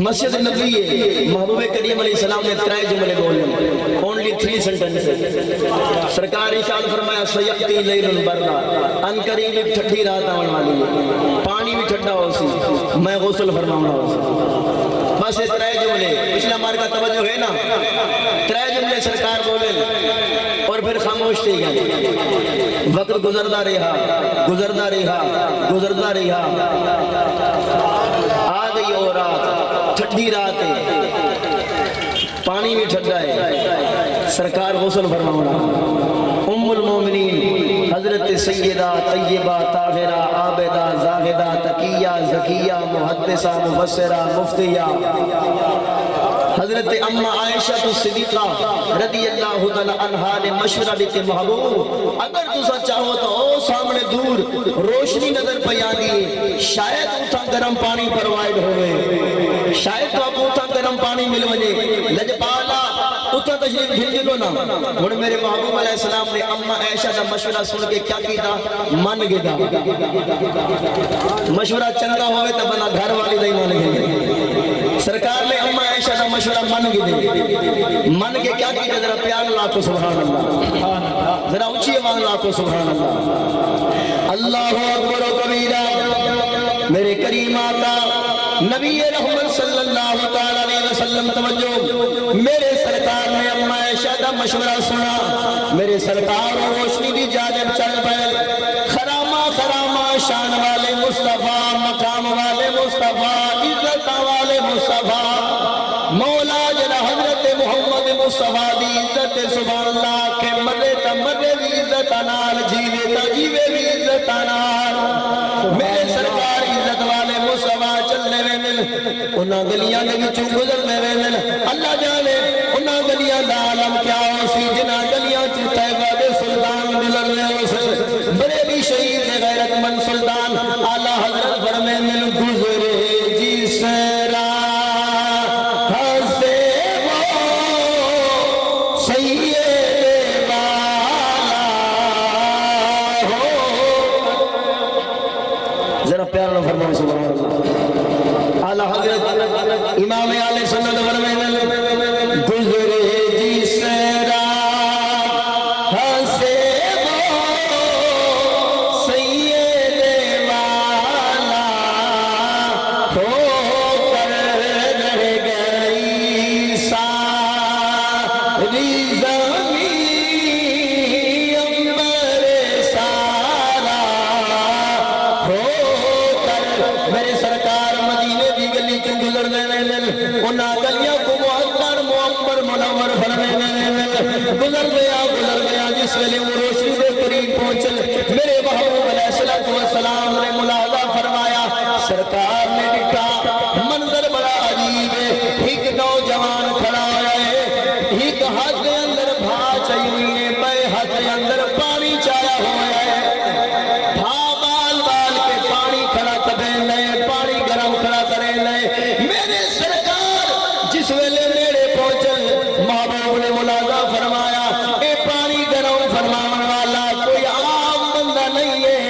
مسجد نبی ہے، محبوب کریم علیہ السلام نے 3 جملے بولے، only 3 sentences۔ سرکار ارشاد فرمایا سیقتی لیل بردا، ان قریب ایک ٹھنڈی رات آنے والی ہے، پانی بھی ٹھنڈا ہو سی، میں غسل فرماؤں گا اسے۔ بس یہ 3 جملے، پچھلا مار کا توجہ ہے نا، 3 جملے سرکار بولے اور پھر خاموش تھی گئے۔ وقت گزرتا رہا، گزرتا رہا، گزرتا رہا، آ گئی اور رات، ٹھنڈی رات ہے، پانی بھی ٹھنڈا ہے، سرکار غسل فرماؤں ام المومنین حضرت سیدہ طیبہ طاہرہ عابدہ زاہدہ تقیہ زکیہ محدثہ مفسرہ مفتیہ حضرت اما عائشہ صدیقہ رضی اللہ تعالی عنہا نے مشورہ دیتے محبوب اگر تسا چاہو تو او سامنے دور روشنی نظر پہ آدھی شاید اتھا گرم پانی پروائیڈ ہوئے، شاید تو آپ اتھا گرم پانی مل وجے لجپالا اتھا تشریف بھیجے دو نا۔ اور میرے محبوب علیہ السلام نے اما عائشہ کا مشورہ سن کے کیا کیتا؟ من گیا، مشورہ چنگا ہوئے تو بنا گھر والی نہیں مان گئے۔ سرکار نے اما عائشہ کا مشورہ من گئے، من کے کیا کیتا؟ ذرا پیار لاکھو سبحان اللہ، ذرا اونچی آواز لاکھو سبحان اللہ۔ اللہ اکبر و کبیرہ۔ میرے کریم آقا نبی رحمت صلی اللہ تعالی علیہ وسلم توجہ، میرے سرکار نے اما عائشہ کا مشورہ سنا، میرے سرکار و روشنی دی جانب چل پئے۔ خرامہ خرامہ شان والے مصطفیٰ، مقام والے مصطفیٰ، عزت والے مصطفیٰ، مولا جنا حضرت محمد مصطفیٰ دی عزت سبحان اللہ کے مرے تا مرے بھی عزت نال، جیوے تا جیوے بھی عزت نال۔ میرے سرکار عزت والے مصطفیٰ چلنے میں مل، انہاں گلیاں نے بھی گزرنے میں مل، اللہ جانے انہاں گلیاں دا عالم کیا ہو سی، جنہاں گلیاں طیبہ دے سلطان دلنے ہو سے بڑے بھی شہید غیرت من سلطان اعلیٰ حضرت فرمے مل گزرے جس راہ سے وہ سید والا ہو۔ ذرا پیار نہ فرمائے سبحان اللہ۔ اعلیٰ حضرت امام علیہ سنت فرمے مل گزرے جس راہ سے وہ سید والا ہو کر رہ گئی ساری زمین امبر سارا ہو کر۔ میرے سرکار مدینے دی گلی چوں گزرنے میں انہاں گلیاں کو معطر معمر منور فرمے میں گزر گیا جس ویلے وہ روشنی دے قریب پہنچل، میرے محبوب علیہ السلام نے ملاحظہ فرمایا، سرکار نے ڈٹھا منظر بڑا عجیب ہے، ایک نوجوان کھڑا ہوا ہے، ایک ہاتھ کے اندر بھا چاہی ہوئی ہے، بے ہاتھ کے اندر پانی چایا ہوا ہے، بھا بال بال کے پانی کھڑا کریں لے، پانی گرم کھڑا کریں لے۔ میرے سرکار جس ویلے میرے پہنچل، محبوب نے ملاحظہ فرمایا اے پانی گرم فرمان والا کوئی عام بندہ نہیں ہے،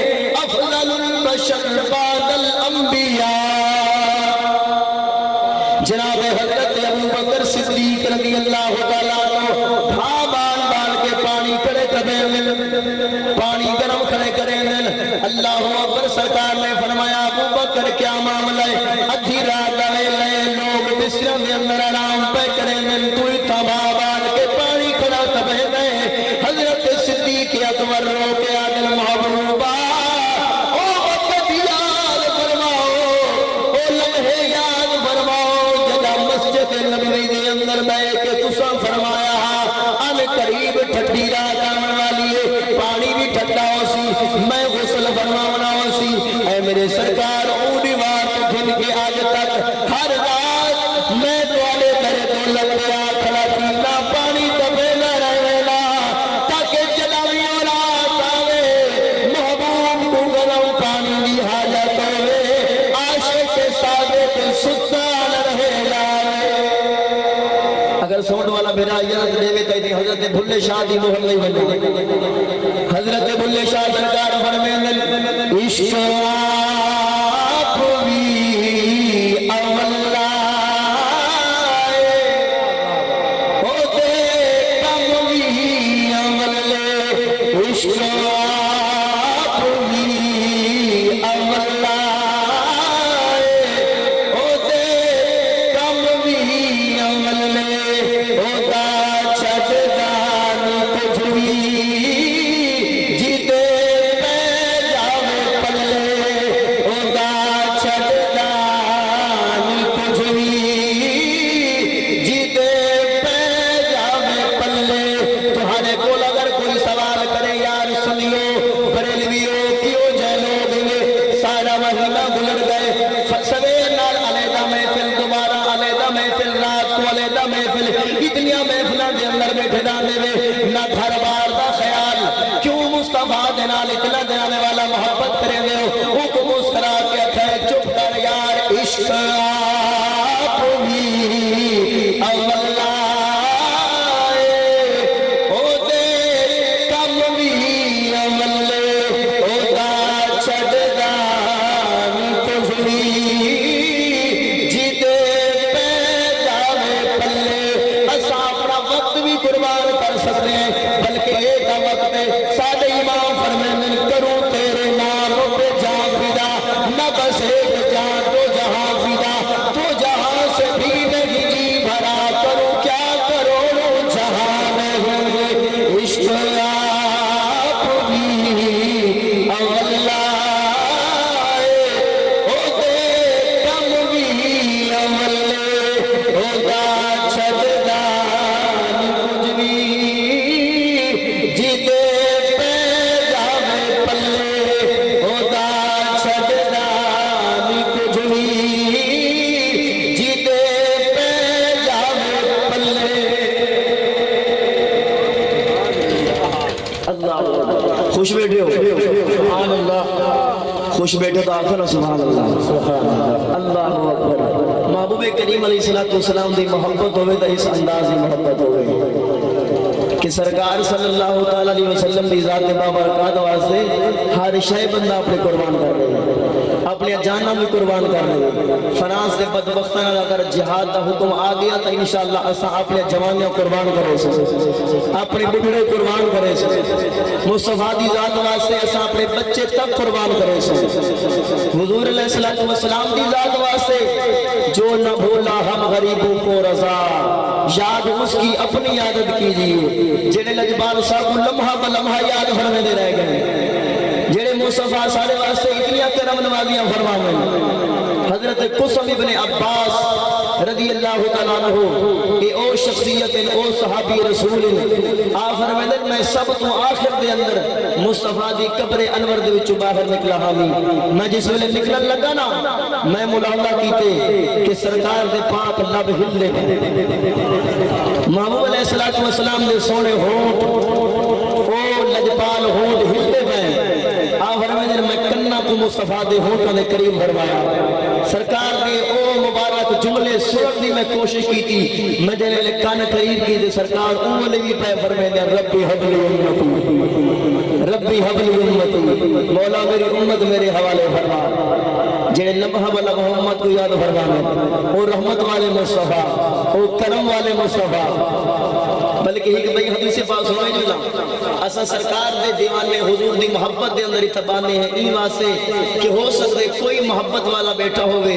افضل البشر بعد الانبیاء جناب حضرت ابوبکر صدیق رضی اللہ تعالیٰ عنہ بھا بال بال کے پانی کھڑے کریں، پانی گرم کھڑے کریں۔ اللہ اکبر۔ سرکار نے فرمایا ابوبکر کیا معاملہ ہے؟ ادھی رات آئے لئے لوگ بسروں کے اندر آرام پہ کریں، تو اتھا بھا بال کے پانی کھڑا کبھے دے۔ حضرت صدیق اکبر رو کے آدل محبوبہ او وقت یاد فرماؤ، او لمحے یاد فرماؤ جگہ مسجد نبوی دے اندر بے کے تسا فرمایا ان قریب ٹھنڈی رات آمن والی ہے، پانی بھی ٹھنڈا ہو سی، میں غسل فرماؤنا ہو سی۔ اے میرے سرکار اونی بات دن کے آج تک ہر رات میں توالے درے تو لگ گیا کھڑا تینا پانی تبے نہ رہنا تاکہ جلاوی اور رات آوے محبوب کو گرم پانی دی حاجت ہوئے، عاشق کے صادق ستا نہ رہے جاوے۔ اگر سوڑ والا میرا یاد دے وے تیدی حضرت بھلے شاہ دی محل نہیں بنے، حضرت بھلے شاہ سرکار فرمین عشق آپ بھی اولا بیٹھے جاندے وے نہ گھر بار دا خیال کیوں مصطفیٰ دے نال اتنا جانے والا محبت کرے دے ہو وہ کو مسکرا کے کہے چپ کر یار عشق آپ بھی اول آئے او دے کم بھی اول او دا چھڑ دان کچھ بھی جی دے پہ جاوے پلے اسا اپنا وقت بھی قربان کر سکتے ہیں بلکہ ایک وقت ہے سادہ امام فرمائیں کروں تیرے نام پہ جان فدا نہ بس ایک جان تو جہاں فدا تو جہاں سے بھی نہیں جی بھرا کروں کیا کروڑوں جہاں نہیں عشق آپ بھی اول آئے او دے کم بھی اول او دا چھڑ دان کچھ بھی جی دے پہ جاوے پلے او دا چھڑ دان کچھ بھی جی دے پہ جاوے پلے اللہ خوش بیٹھے ہو سبحان اللہ خوش بیٹھے تو آخر سبحان اللہ اللہ اکبر محبوب کریم علیہ السلام دی محبت ہوئے تو اس انداز دی محبت ہوئے کہ سرکار صلی اللہ علیہ وسلم دی ذات بابرکات واسطے ہر شے بندہ اپنے قربان کر رہے ہیں اپنے جانہ بھی قربان کر رہے ہیں فراز دے بدبختان اگر جہاد دا حکم آ گیا تو انشاءاللہ اسا اپنے جوانیاں قربان کرے سے اپنے بڑھڑے قربان کرے سے مصطفیٰ دی ذات واسطے اسا اپنے بچے تک قربان کرے سے حضور علیہ السلام دی ذات واسطے جو نہ بھولا ہم غریبوں کو رضا یاد اس کی اپنی عادت کیجئے جنہیں لجبال صاحب لمحہ بلمحہ یاد فرمے دے رہ گئے جنہیں مصطفیٰ سارے واسطے اتنی کرم نوازیاں فرمائیں حضرت قسم ابن عباس رضی اللہ تعالیٰ عنہ کہ او شخصیت او صحابی رسول آپ فرمائیں میں سب تو آخر دے اندر مصطفیٰ دی قبر انور دے وچو باہر نکلا ہامی میں جس ویلے نکلن لگا نا میں ملاحظہ کیتے کہ سرکار دے پاک لب ہلے محبوب علیہ السلام دے سونے ہونٹ او لجپال ہونٹ ہلے میں آپ فرمائیں میں کنہ کو مصطفیٰ دے ہونٹوں دے قریب بھروایا سرکار دے او مبارک جملے سورت دی میں کوشش کی تھی میں جنہیں لکھان قریب کی دے سرکار اولے بھی پہ فرمائیں ربی حبلی امتی ربی حبلی امتی مولا میری امت میرے حوالے فرما جنہیں لمحہ والا محمد کو یاد فرمانا اور رحمت والے مصطفیٰ اور کرم والے مصطفیٰ بلکہ ایک بھئی حدیث پاک سنوئی جلا اسا سرکار دے دیوانے حضور دی محبت دے اندر اتبانے ہیں این واسے کہ ہو سکتے کوئی محبت والا بیٹھا ہوئے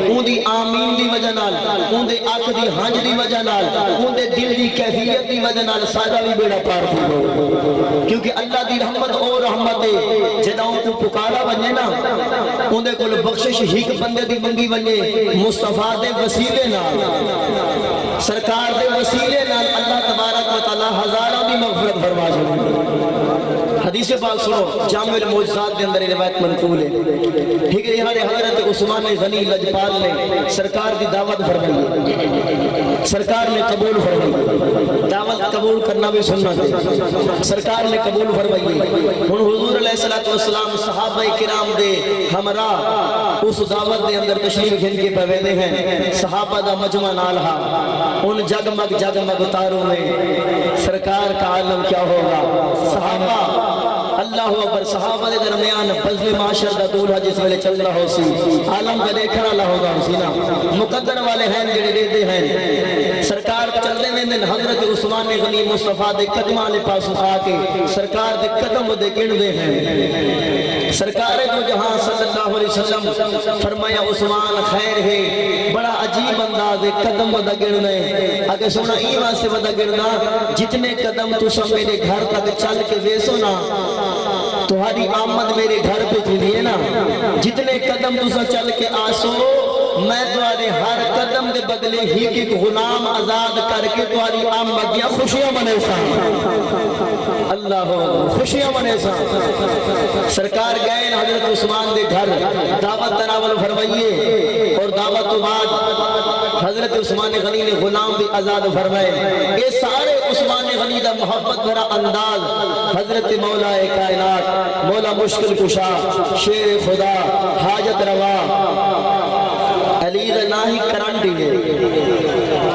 اون دی آمین دی وجہ نال اون دے آنکھ دی ہانج دی وجہ نال اون دے دل دی کیفیت دی وجہ نال سادہ بھی بیڑا پار تھی ہو کیونکہ اللہ دی رحمت اور رحمت جداؤں کو پکارا بننے نا اون دے کل بخشش ہیک بندے دی منگی بننے مصطفیٰ دے وسیلے نال سرکار دے وسیلے نال اللہ تبارک و تعالی ہزارہ بھی مغفرت فرما جائے حدیث پاک سنو جامع المعجزات دے اندر روایت منقول ہے ٹھیک ہے یہاں حضرت عثمان غنی لجپال نے سرکار دی دعوت فرمائی سرکار نے قبول فرمائی دعوت قبول کرنا بھی سننا ہے سرکار نے قبول فرمائی ان حضور علیہ السلام صحابہ کرام دے ہمراہ اس دعوت دے اندر تشریف گھن کے پویدے ہیں صحابہ دا مجمع نالہا ان جگمگ تاروں میں سرکار کا عالم کیا ہوگا صحابہ اللہ اکبر صحابہ دے درمیان بزم معاشر دا دولہ جس ویلے چل رہا ہو سی عالم کا دیکھنا اللہ ہوگا حسینہ مقدر والے ہیں جڑے دیتے ہیں سرکار چلنے میں دن حضرت عثمان غنی مصطفیٰ دے قدمہ لے پاس اٹھا کے سرکار دے قدم دے گن دے ہیں سرکار دو جہاں صلی اللہ علیہ وسلم فرمایا عثمان خیر ہے بڑا عجیب انداز قدم دا گن دے اگر سونا ایمان سے بدا گرنا جتنے قدم تو سب میرے گھر تک چل کے ویسو نا تمہاری آمد میرے گھر پہ تھی نا جتنے قدم تو سب چل کے آسو میں تمہارے ہر قدم دے بدلے ہی ایک غلام آزاد کر کے تمہاری آمد یا خوشیاں بنے سا اللہ خوشیاں بنے سا سرکار گئے حضرت عثمان دے گھر دعوت تناول فرمائیے اور دعوت تو بعد حضرت عثمان غنی نے غلام بھی آزاد فرمائے. یہ سارے عثمان غنی دا محبت بھرا انداز حضرت مولا کائنات مولا مشکل کشا شیر خدا حاجت روا علی دا نا ہی کرانٹی ہے.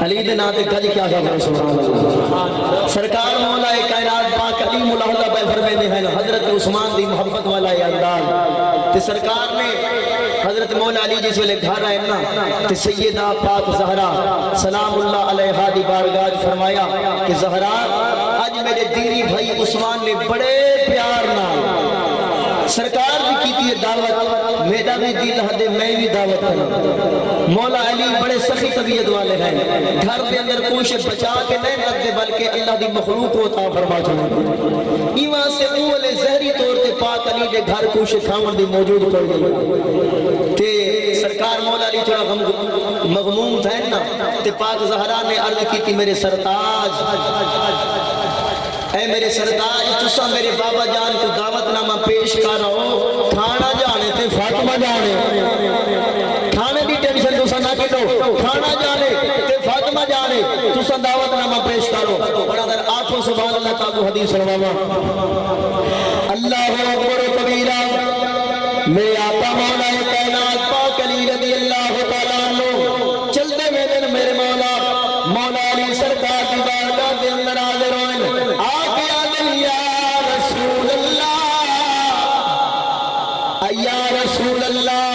علی دے نا تے گج کیا خبر سبحان اللہ. سرکار مولا کائنات پاک علی ملاحظہ پہ فرمیندے ہیں حضرت عثمان دی محبت والا یہ انداز. تے سرکار نے حضرت مولا علی جس ویلے گھر آئے نا تے سیدہ پاک زہرا سلام اللہ علیہا دی بارگاہ فرمایا کہ زہرا آج میرے دینی بھائی عثمان نے بڑے پیار نال سرکار بھی کیتی ہے دعوت. میرا بھی دل ہے میں بھی دعوت کروں. مولا علی بڑے سخی طبیعت والے ہیں. گھر کے اندر کوئی بچا کے نہیں رکھتے بلکہ اللہ دی مخلوق کو عطا فرما چھوڑے. ایمان سے اولے زہری طور تے پاک علی دے گھر کوئی کھاون دی موجود کوئی نہیں. تے سرکار مولا علی تھوڑا مغموم تھا نا تے پاک زہرا نے عرض کی تھی میرے سرتاج اے میرے سردار تسا میرے بابا جان کو دعوت نامہ پیش کر رہو. کھانا جانے تے فاطمہ جانے کھانے دی ٹینشن تسا نہ کرو. کھانا جانے تے فاطمہ جانے تسا دعوت نامہ پیش کرو. بڑا در آنکھوں سبحان اللہ تعالی حدیث سنواوا. اللہ اکبر کبیرہ. میرے آقا مولا کائنات پاک علی رضی اللہ تعالیٰ عنہ چلتے میں دن میرے مولا علی سرکار کی بارگاہ کے اندر حاضر ہوئے. یا رسول اللہ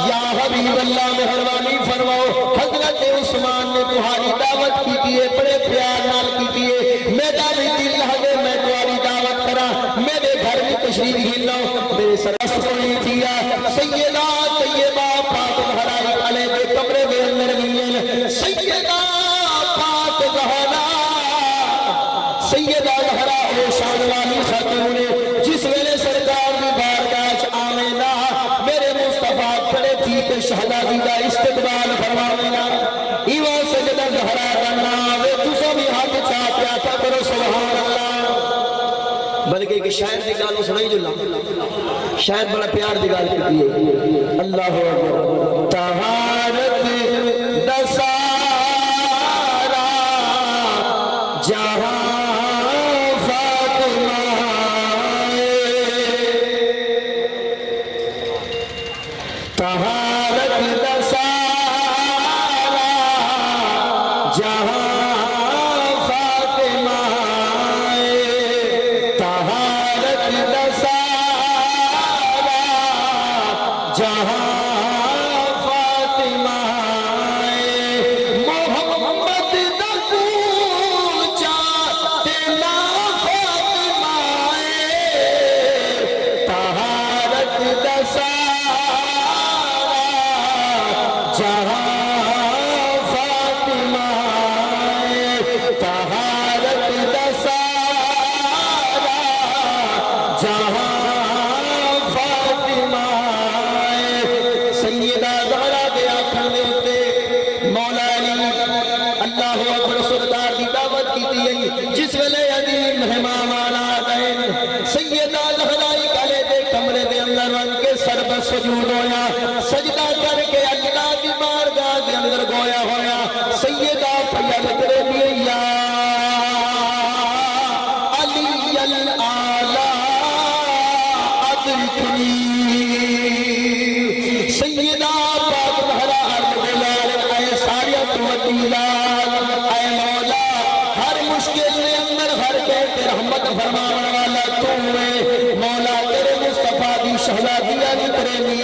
یا حبیب اللہ مہربانی فرماؤ حضرت عثمان نے تمہاری دعوت کی ہے بڑے پیار نال کی ہے. میرا بھی دل ہے میں تمہاری دعوت کرا میرے گھر میں تشریف گھلنا میرے سرس کو نہیں دیا. سیدہ طیبہ پاک زہرا علیہ کے کمرے میں اندر گئیں. سیدہ پاک زہرا او شان والی خاتون جس ویلے سرکار کی بارگاہ آمینا میرے مصطفیٰ پڑے تھی کہ شہدادی کا استقبال فرماوینا. ایوہ سجدہ زہرا کرنا وے تسا بھی ہاتھ چاہتے آتا کرو سبحان اللہ. بلکہ ایک شاعر دی گالوں سنائی جو اللہ شاعر بڑا پیار دی گال کرتی ہے. اللہ اکبر. طہارت دسارا جہاں طہارت دسارا جہاں فاطمہ طہارت دسارا جہاں فاطمہ محمد دکول چاہتے نا فاطمہ طہارت دسارا جہاں فاطمہ طہارت دسارا جہاں فاطمہ. سیدہ زہرا کے آنکھوں میں ہوتے مولا علی اللہ اکبر سردار کی دعوت کی تھی جس ویلے عظیم مہمان آ گئے. سیدہ زہرا کالے دے کمرے دے اندر ان کے سر پر سجود ہویا سجدہ کر کے اللہ کی بارگاہ کے اندر گویا ہویا. سیدہ فیض کرے دیئے یا علی الاعلی ادرکنی. سیدہ پاک زہرا عرض دلال اے ساریت ودیلال اے مولا ہر مشکل نے اندر ہر کہتے رحمت فرمانے والا تم ہے مولا. تیرے مصطفیٰ دی شہزادیاں نہیں کریں گے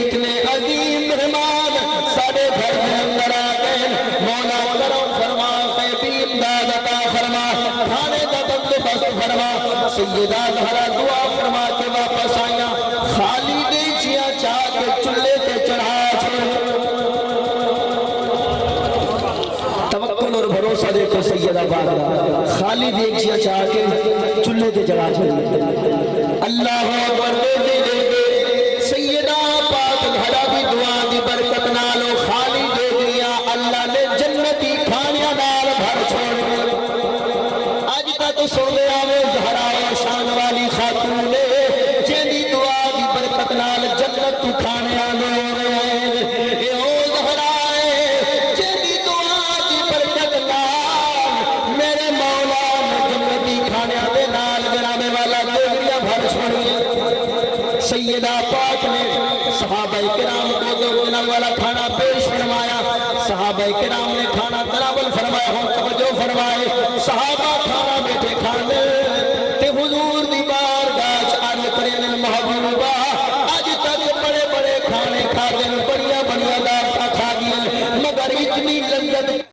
اتنے عظیم مہمان سارے گھر میں اندر آ گئے. مولا کرم فرما غیبی امداد عطا فرما کھانے کا بندوبست فرما. سیدہ زہرا دعا فرما کے واپس آئیاں خالی دیچیاں چاہ کے چلے کے چڑھا چھوڑ. توکل اور بھروسہ دیکھو سیدہ بارگاہ خالی دیچیاں چاہ کے چلے کے چڑھا چھوڑ. اللہ اکبر دے سیدہ پاک زہرا بھی دعا دی برکت نالو خالی دے دیا اللہ نے جنتی کھانیاں نال بھر چھوڑ. آج تک سن لے آوے زہرا شان والی خاتون نے جیدی دعا دی برکت نال جنت تو کھانیاں لے اے او زہرا جیدی دعا والا کھانا پیش فرمایا صحابہ کرام نے کھانا تناول فرمایا ہوں توجہ فرمائے صحابہ کھانا بیٹھے کھانے تے حضور دی بارگاہ عرض کریں محبوبہ آج تک بڑے بڑے کھانے کھا دیں بڑیاں بڑیاں دعوتاں کھا گئے مگر اتنی لذت